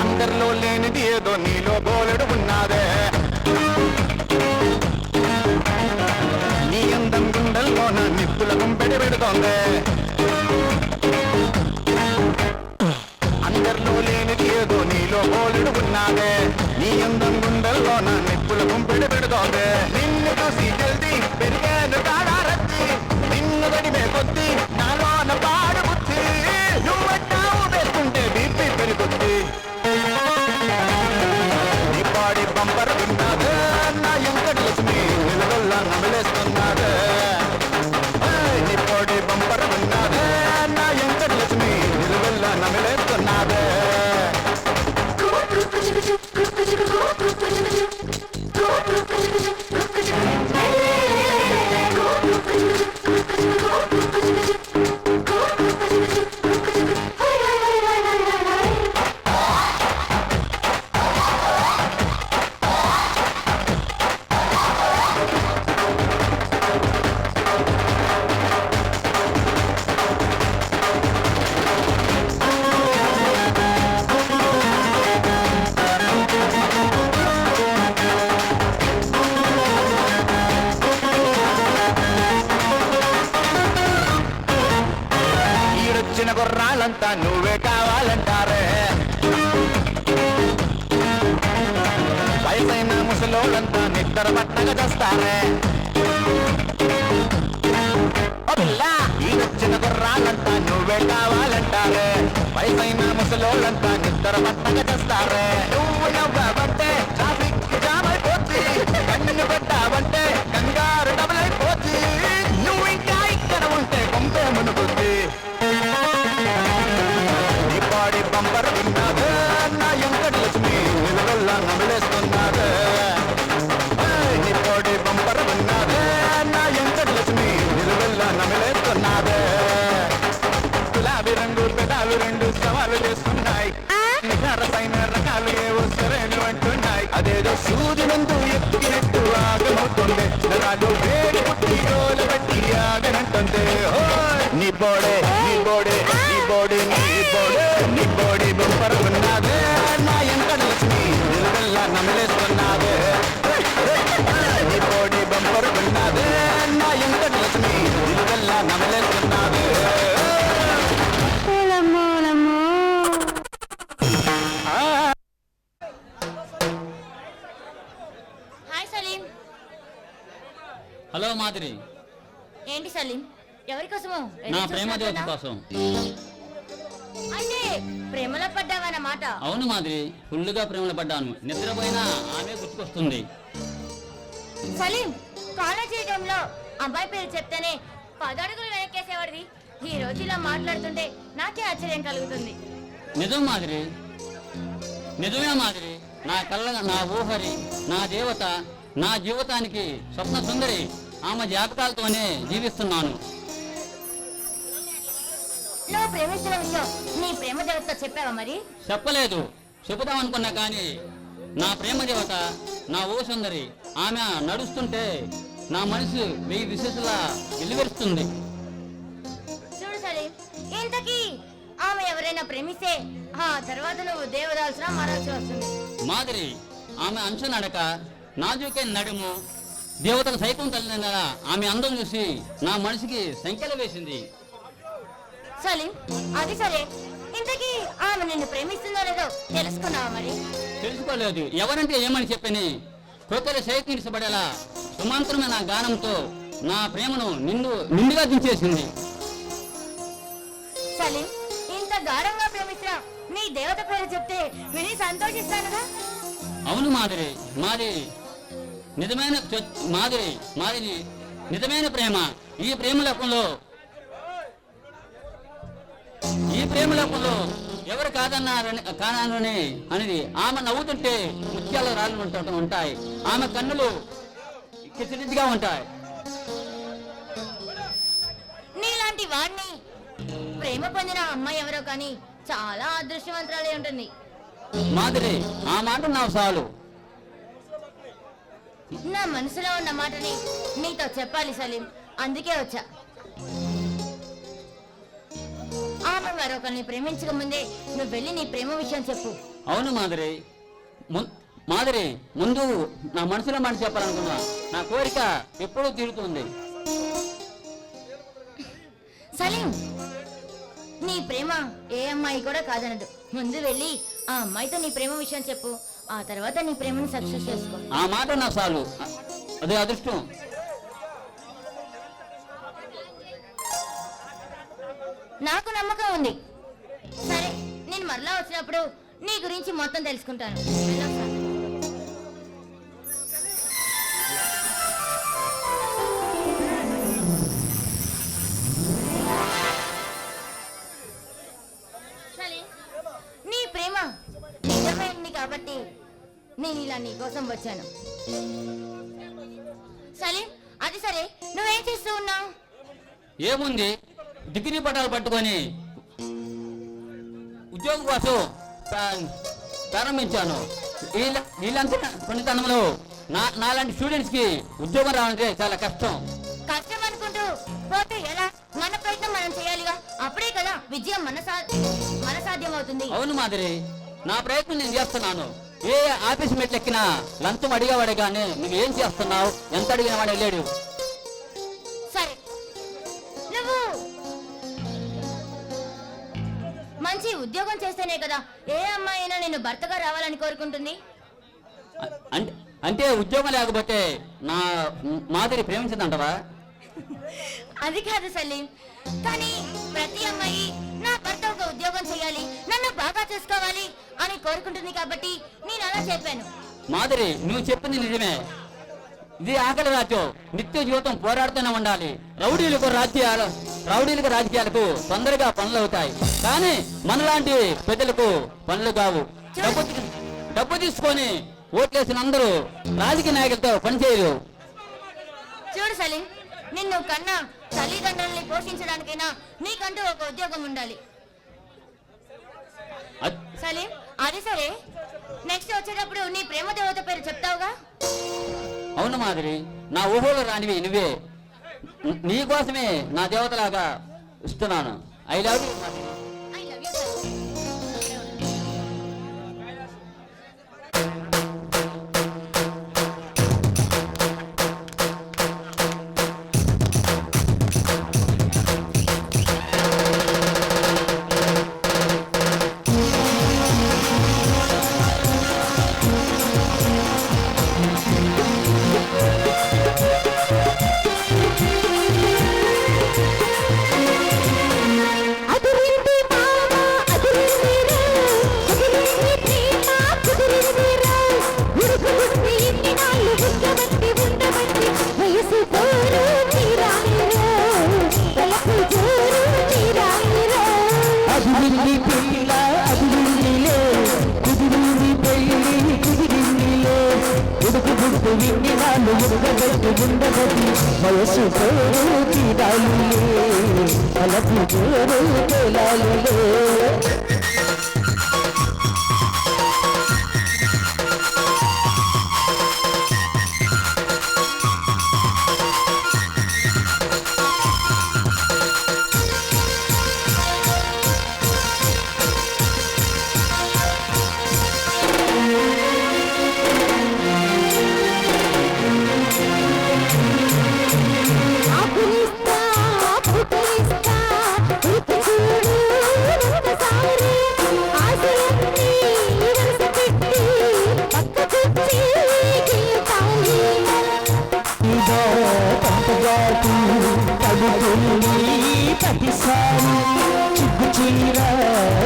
అందరిలో లేనిది ఏదో నీలో బోలెడు ఉన్నాదే నీ అందం గుండెల్లోన నిప్పుల గుంపెడి పెడుతోందే అందరిలో లేనిది ఏదో నీలో బోలెడు ఉన్నాదే నీ అందం గుండెల్లోన నిప్పుల గుంపెడి పెడుతోందే నిన్ను చూసి జల్దీ పెరిగాను కాడారచ్చి నిన్ను గడిమే కొద్ది నాలోన పాడు బుద్ధి నువ్వట్టావు వేస్తుంటే బీపీ పెరుగుద్ది నీ పాడి బంపర్ విన్నాదే నా వెంకటలక్ష్మి నిలవల్ల నమిలేస్తున్నాదే నీ పాడి బంపర్ విన్నాదే నా వెంకటలక్ష్మి నిలవల్ల నమిలే నమిలేస్తున్నావే ఈడొచ్చిన గుర్రాలంతా నువ్వే కావాలంటారే వయసైన ముసలోళ్ళంతా నిద్ర పట్టగా చేస్తారే ఈడొచ్చిన గుర్రాలంతా నువ్వే కావాలంటారే వయసైన ముసలోళ్ళంతా నిద్ర పట్టగా చేస్తారే నువ్వు నవ్వబట్టే ట్రాఫిక్ జామ్ అయిపోద్ది కన్ను పెట్టావంటే కంగారు డబుల్ అయిపోద్ది నువ్వు ఇంకా ఇక్కడ ఉంటే కొంపే మునుగుద్ది నీ బాడీ బంపర్ విన్నాదే నా ఎంకటి లక్ష్మి నిలువల్లా నమిలేస్తున్నాదే నీ బాడీ బంపర్ విన్నాదే నా ఎంకటి లక్ష్మి నిలువల్లా నమిలేస్తున్నాదే గులాబీ రంగు పెదాలు రెండు సవాలు చేస్తున్నాయి నిఖారసైన రకాలు ఏవో సరైన అంటున్నాయి అదేదో సూది నందు ఎత్తుకినట్టు ఆగమవుతుంది నరాలు వేడి పుట్టి గోలు పెట్టి ఆగనంటుంది నీ బోడే నీ బోడే నీ బోడి నీ బోడే నీ బోడి బొంపర ఉన్నదే నా ఎంకట లక్ష్మి నిలువెల్లా నమిలేస్తున్నాదే నీ బోడి బొంపర ఉన్నదే నా ఎంకట లక్ష్మి నిలువెల్లా నమిలేస్తున్నాదే హాయ్ సలీం. హలో మాదిరి, ఏంటి సలీం, ఎవరి కోసమో నా ప్రేమ దేవత కోసం. అయితే ప్రేమలో పడ్డావన్నమాట. అవును మాదిరి, ఫుల్లుగా ప్రేమలో పడ్డాను. నిద్రపోయినా ఆమె గుర్తుకొస్తుంది. సలీం, కాలేజీ టైంలో అబ్బాయి పేరు చెప్తేనే 10 అడుగులు వెనక్కేసేవాడివి. ఈ రోజు ఇలా మాట్లాడుతుంటే నాకే ఆశ్చర్యం కలుగుతుంది. నిజం మాదిరి, నిజమే మాదిరి. నా కళ్ళ నా ఊహరి, నా దేవత, నా జీవితానికి స్వప్న సుందరి. ఆమె జ్ఞాపకాలతోనే జీవిస్తున్నాను. నువ్వు ప్రేమిస్తున్న విషయం నీ ప్రేమ దేవతతో చెప్పావా మరి? చెప్పలేదు, చెబుదాం అనుకున్నా కానీ నా ప్రేమ దేవత, నా ఊహ సుందరి. ఆమె నడుస్తుంటే నా మనసు 1000 విశేషలా వెలువరుస్తుంది. చూడు సలీం, ఇంతకీ ఆమె ఎవరైనా ప్రేమిస్తే ఆ తర్వాత నువ్వు దేవదాల్సిన మారాల్సి వస్తుంది. మాదిరి, ఆమె అంశ నడక, నాజూకైన నడుము, దేవతల సైతం కలిగిన ఆమె అందం చూసి నా మనసుకి సంఖ్యలు వేసింది. సలీం, అది సరే, ఇంతకీ ఆమె నిన్ను ప్రేమిస్తుందో లేదో తెలుసుకున్నావా మరి? తెలుసుకోలేదు. ఎవరంటే ఏమని చెప్పని కొత్తలు సేకరించబడేలా సుమంత్రమైన గానంతో నా ప్రేమను నిండుగా దించేసింది. సలీం, ఇంత గాఢంగా ప్రేమిస్తున్నా నీ దేవత పేరు చెప్తే విని సంతోషిస్తానుగా. అవును మాదిరి, మాది నిజమైన మాదిరి నిజమైన ప్రేమ. ఈ ప్రేమ లోకంలో ఎవరు కాదన్నారని అనేది ఆమె నవ్వుతుంటే ముత్యాల రాళ్ళు ఉంటాయి. ఆమె కన్నులు కిచిడిగా ఉంటాయి. నీలాంటి వాడిని ప్రేమ పొందిన అమ్మాయి ఎవరో కానీ చాలా అదృష్టవంతురాలే ఉంటుంది. మాదిరి, ఆ మాట నాకు చాలు. నా మనసులో ఉన్న మాటని నీతో చెప్పాలి సలీం, అందుకే వచ్చా. ఆమె మరొకరిని ప్రేమించక ముందే నువ్వు వెళ్ళి నీ ప్రేమ విషయం చెప్పు. అవును మాదిరి, మాదిరి ముందు నా మనసులో మాట చెప్పాలనుకున్నా. నా కోరిక ఎప్పుడూ తీరుతుంది. సలీం, నీ ప్రేమ ఏ అమ్మాయి కూడా కాదనదు. ముందు వెళ్ళి ఆ అమ్మాయితో నీ ప్రేమ విషయం చెప్పు. ఆ తర్వాత నీ ప్రేమను సక్సెస్ చేసుకో. ఆ మాట నాకు చాలు. అదే అదృష్టం. నాకు నమ్మకం ఉంది. సరే, నేను మరలా వచ్చినప్పుడు నీ గురించి మొత్తం తెలుసుకుంటాను. వెళ్ళొస్తాను. సలీం, ప్రేమ నిజమైంది కాబట్టి నేను ఇలా నీ కోసం వచ్చాను. సలీం, అది సరే, నువ్వేం చేస్తూ ఉన్నావు? ఏముంది, డిగ్రీ పట్టాలు పట్టుకొని ఉద్యోగం కోసం ప్రారంభించాను. వీళ్ళంతా కొన్నితనంలో నాలాంటి స్టూడెంట్స్ కి ఉద్యోగం రావాలంటే చాలా కష్టం. కష్టం అనుకుంటూ పోతే ఎలా? మన ప్రయత్నం మనం చేయాలిగా, అప్పుడే కదా విజయం మన సాధ్యం అవుతుంది. అవును మాదిరి, నా ప్రయత్నం నేను చేస్తున్నాను. ఏ ఆఫీస్ మెట్లు ఎక్కినా లంచం అడిగేవాడే కానీ నువ్వేం చేస్తున్నావు, ఎంత అడిగిన వాడే లేడు. సరే, నువ్వు మంచి ఉద్యోగం చేస్తేనే కదా ఏ అమ్మాయి అయినా నేను భర్తగా రావాలని కోరుకుంటుంది. అంటే ఉద్యోగం లేకపోతే నా మాదిరి ప్రేమించదంటవా? అది కాదు సలీం, కానీ ప్రతి అమ్మాయి నా భర్త ఒక ఉద్యోగం చేయాలి, నన్ను బాగా చూసుకోవాలి అని కోరుకుంటుంది కాబట్టి నేను అలా చెప్పాను. మాదిరి, నువ్వు చెప్పింది నిజమే. ఇది ఆకలి రాజ్యం, నిత్య జీవితం పోరాడుతూనే ఉండాలి. రౌడీలకు రాజకీయాలకు తొందరగా పనులు అవుతాయి, కానీ మనలాంటి ప్రజలకు పనులు కావు. డబ్బు తీసుకొని ఓట్లేసిన అందరూ రాజకీయ నాయకులతో పనిచేయరు. చూడు సలీం, నిన్ను కన్నా తల్లిదండ్రుల్ని పోషించడానికైనా నీకంటూ ఒక ఉద్యోగం ఉండాలి. సలీం, అది సరే, నెక్స్ట్ వచ్చేటప్పుడు నీ ప్రేమ దేవత పేరు చెప్తావుగా? అవును మాదిరి, నా ఊహలో రానివి నువ్వే. నీకోసమే నా దేవతలాగా ఇస్తున్నాను. ఐ లవ్ యూ మాదిరి. I love you, Salim. వయసు తీరాలి అలపు తేలాలి. ప్రతిసారి చిగ్గు చీర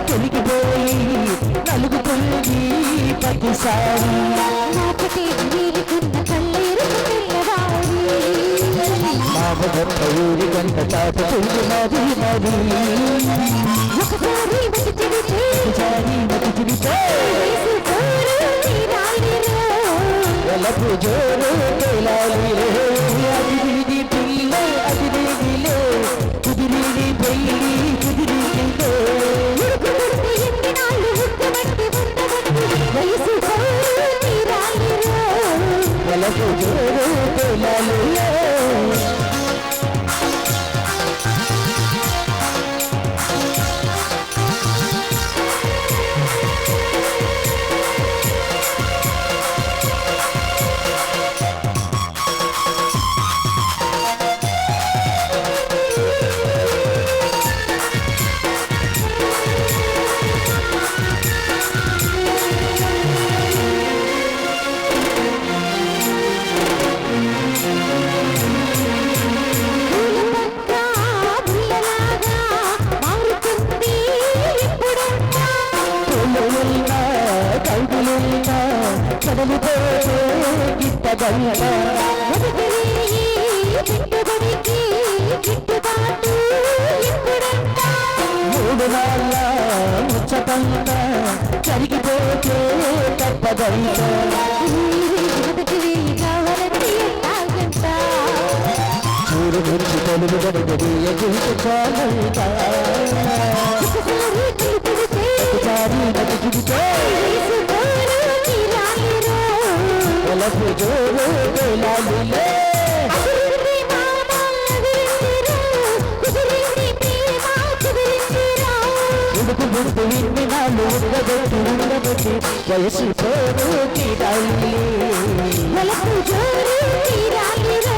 తొలిగిపోయి నలుగుతుంది ప్రతిసారి మామగంట ఊరి గంట తాపుతుంది మరి మరి ఒకసారి మతి తిరితే ఎలపు జోరు తేలాలి. అదిరిది పిల్ల అదిరిదిలే కుదిరిది పెళ్ళి కుదిరిదిలే ఎలపు జోరు తేలాలి. మూడు నాళ్ళ ముచ్చటంతా కరిగిపోతే తప్పదంట చూడు గురించి తొలుగు గడగడి ఎగురు చాలంట ఒకసారి నది చుడితే వలపు జోరు వేలాలిలే ఉడుకు ముందు విన్ని నాలు ఉండబెట్టి వయసు తోడు తీరాలి వలపు జోరు తీరాలిరో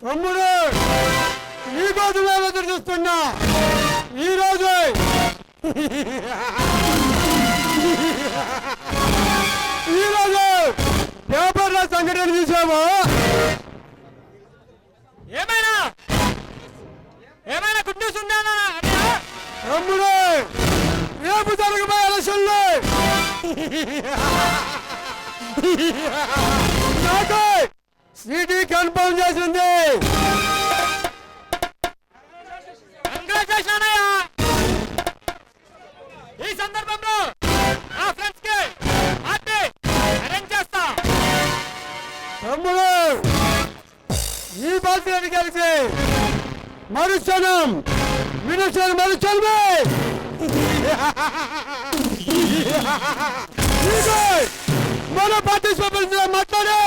తమ్ముడు నీకోసం ఎదురు చూస్తున్నా ఈరోజు పేపర్లో సంఘటన చూసాము ఏమైనా గుడ్ న్యూస్ ఉందా తమ్ముడు రేపు జరగబోయే ఎలక్షన్లో నాకు సీటీ కన్ఫర్మ్ చేసింది ఈ సందర్భంలో నా ఫ్రెండ్స్ కి పార్టీ అరేంజ్ చేస్తా తమ్ముడు ఈ పార్టీ కలిసి మరుక్షణం మరుక్షణమే మన పార్టీ సభ్యులతో మాట్లాడి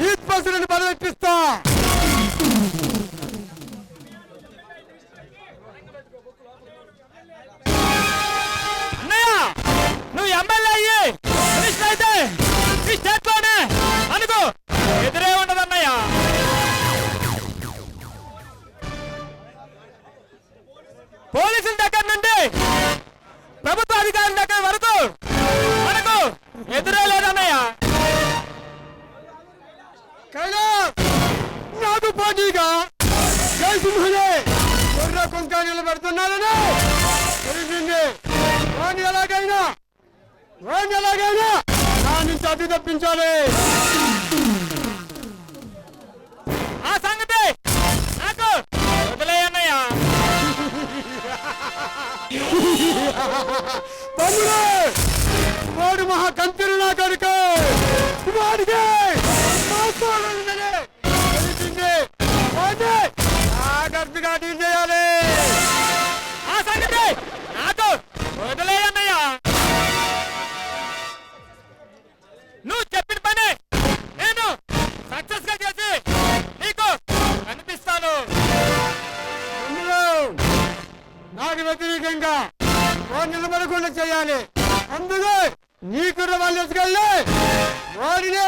యూత్ ప్రెసిడెంట్ పదవిస్తా అన్నయ్య నువ్వు ఎమ్మెల్యే అయ్యి మినిస్టర్ అయితే ఈ స్టేట్ లోనే అనుకో ఎదురే ఉండదన్నయ్య పోలీసుల దగ్గర నుండి ప్రభుత్వ అధికారుల దగ్గర వరకు మనకు ఎదురే లేదన్నయ్య నాకు పోటీగా జయసింహనే కుర్ర కుంకా నిలబెడుతున్నారని తెలిసింది వాణ్ణి ఎలాగైనా నా నుంచి అడ్డు తప్పించాలి ఆ సంగతి నాకు వదిలేయన్నయ్యా తమ్ముడు వాడు మహా కంపెనీ నా కొడుకు వాడికి గర్భిగా డీల్ చేయాలి ఆ సంగతి నాకు వదిలేయన్నయ్యా నువ్వు చెప్పిన పని నేను సక్సెస్ గా చేసి నీకు కనిపిస్తాను నాకు వ్యతిరేకంగా నిలబడకుండా చేయాలి అందుకే నీకు వాళ్ళు ఎసుకెళ్ళి వాడిని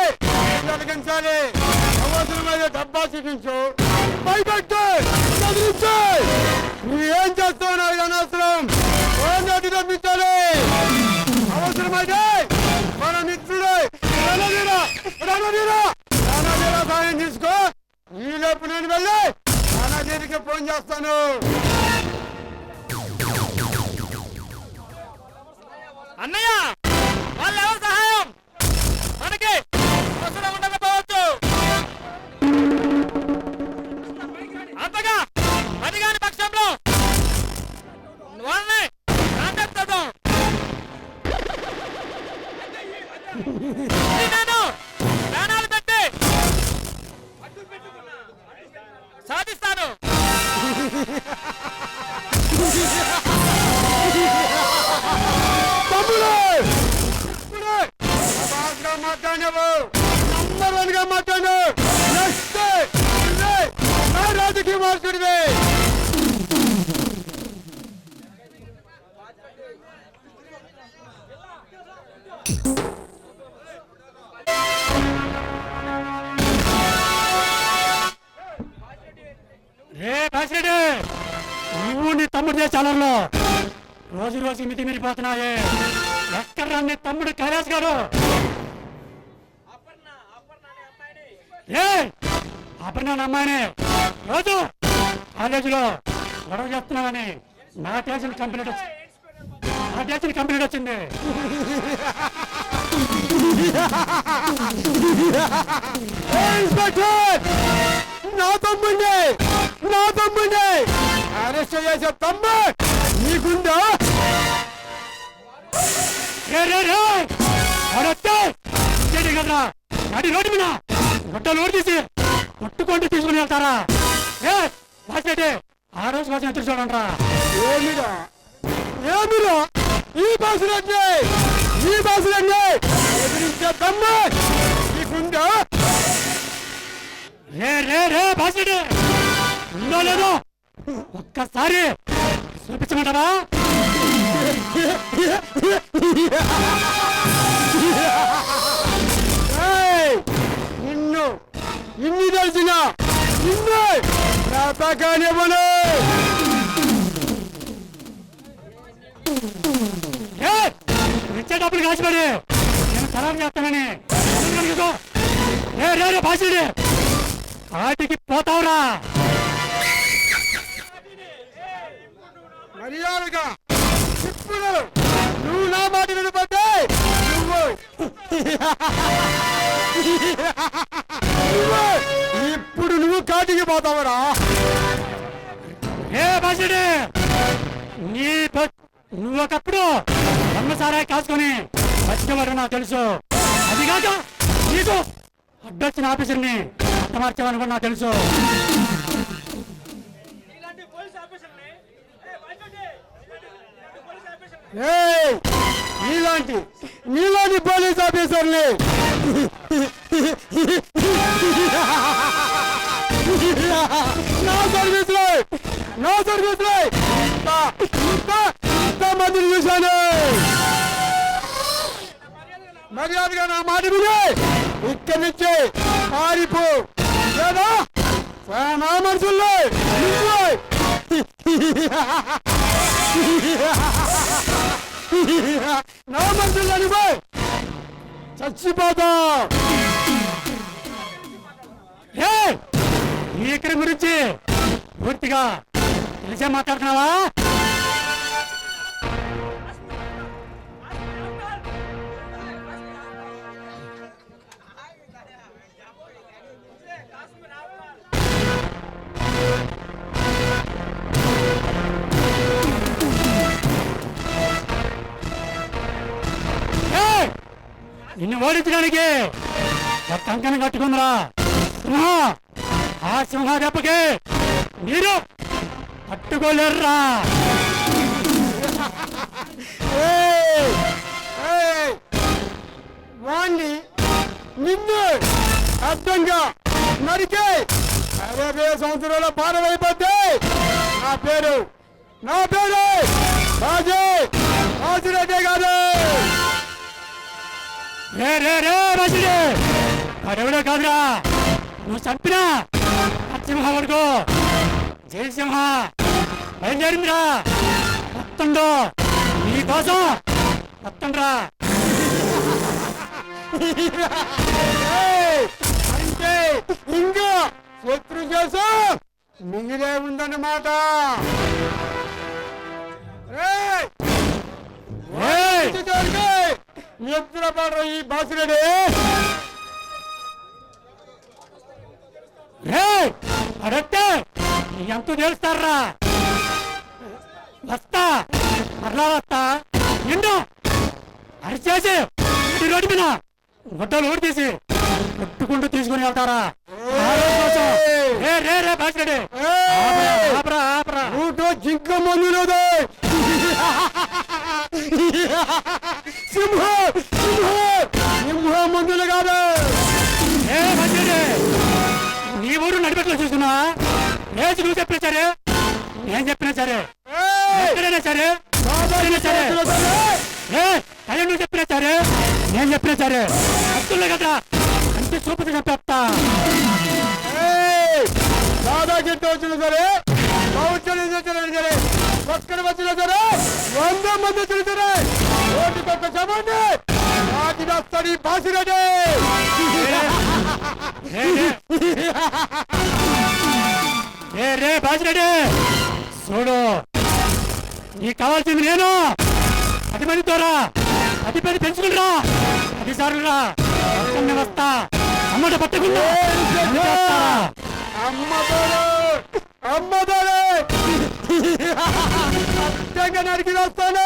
తొలగించాలి అవసరమైన డబ్బా చూపించు భయపెట్టు చదివించు నువ్వేం చేస్తావు నాకు అనవసరం వాడిని తప్పించాలి అవసరమైతే మన మిత్రుడు రణవీర సాయం తీసుకో ఈ లోపు నేను వెళ్ళి రణవీరికి ఫోన్ చేస్తాను అన్నయ్య వాళ్ళు ఎవరు సహాయం నేను ప్రాణాలు పెట్టి సాధిస్తాను. మాట్లాడినావు, నంబర్ 1 గా మాట్లాడినావు. రాజకీయ మార్చుడివే. రే బాసిరెడ్డి, నువ్వు నీ తమ్ముడు ఛానల్లో రోజు రోజు మితి మీరిపోతున్నాయే. ఎక్కడ నీ తమ్ముడు కైలాస్ గారు? అపర్ణ అమ్మాయిని రోజు కాలేజీలో గొడవ చేస్తున్నామని నా స్టేషన్ కంప్లీట్ వచ్చింది. నా తమ్ముండే అరెస్ట్ చేసే తమ్ముడు నీకుందా? కదరా నడి రోడ్డు మీద గుడ్డలు ఓడి తీసి కొట్టుకుంటూ తీసుకుని వెళ్తారా? వాసిరెడ్డి, ఆ రోజు కోసం ఎదురు చూడండి రా. ఏమిరా ఈ బాసిరెడ్డి ఎదిరించే తమ్ము నీకుందా? రే బాసిరెడ్డి, ఉందో లేదో ఒక్కసారి చూపించమంటారా? నిన్ను ఇన్ని తెలిసిన నిన్ను కానివ్వను. ఇచ్చేటప్పుడు కాసిపడి నేను ఖరారు చేస్తానని రే బాసిరెడ్డి, వాటికి పోతావురా. మర్యాదగా ఇప్పుడు నువ్వు నా మాట వినపోతే ఇప్పుడు నువ్వు కాటికి పోతావురా. ఏ బాసిరెడ్డి, నువ్వు ఒకప్పుడు అమ్మసారాయి కాసుకొని వచ్చేవాడు నాకు తెలుసు. అది కాక నీకు అడ్డొచ్చిన ఆఫీసర్ని మార్చావని కూడా నాకు తెలుసు. నీలాంటి పోలీస్ ఆఫీసర్ని నా సర్వీస్ లో మందిని చూశాను. మర్యాదగా నా మాట విని ఇక్కడి నుంచి పారిపో, లేదా నా మనుషుల్లో నా మనుషుల్లోని పోయి చచ్చిపోతా. ఇక్కడ గురించి పూర్తిగా తెలిసే మాట్లాడుతున్నావా? నిన్ను ఓడించడానికి కంకణం కట్టుకుందిరా సింహం. ఆ సింహ దెబ్బకి మీరు పట్టుకోలేరురా. వాణ్ణి నిన్ను అర్థంగా నరికే 60 సంవత్సరాల పారవైపోతే నా పేరు బాసిరెడ్డి గారు. బాసిరెడ్డి అడవుడే కాదురా, నువ్వు చంపినా నరసింహ వరకు జయసింహ బయలుదేరిందిరా. వస్తుండో నీకోసం వస్తుండ్రా. అంటే ఇంకా శత్రు కోసం మిగిలే ఉందన్నమాట. నిద్ర పడరు ఈ బాసిరెడ్డి. అడట్టే ఎంత తెలుస్తారా? వస్తా మరలా వస్తా నిన్ను అరిచేసి రోడ్డు మీద గుడ్డలు ఊడి తీసి కొట్టుకుంటూ తీసుకుని వెళ్తారా ఆ రోజు కోసం. రే బాసిరెడ్డి ఆపరా జింక మందు లేదు సింహ మందులు కాదు. బాసిరెడ్డి నీ ఊరు నడిపెట్లో చూసుకున్నా లేచి నువ్వు చెప్పినా సరే నేను చెప్పినా సరే ఎక్కడైనా సరే సరే అదే నువ్వు చెప్పినా సరే నేను చెప్పినా సరే అత్తులే కదా అంతే చూపుతూ చెప్పేస్తా. దాదా చెట్టు వచ్చినా సరే సరే ఒక్కడ వచ్చినా సరే 100 మంది వచ్చినా సరే ఓటుకొక్క చెప్పండి నాటి వస్తాడు ఈ బాసిరెడ్డి. రే బాసిరెడ్డి చూడు నీకు కావాల్సింది నేను 10 మంది ద్వారా 10 మంది పెంచుకుంటురా 10 సార్లు రా వస్తా అమ్మట పట్టకుండా అమ్మదోడు నరికి వస్తాను.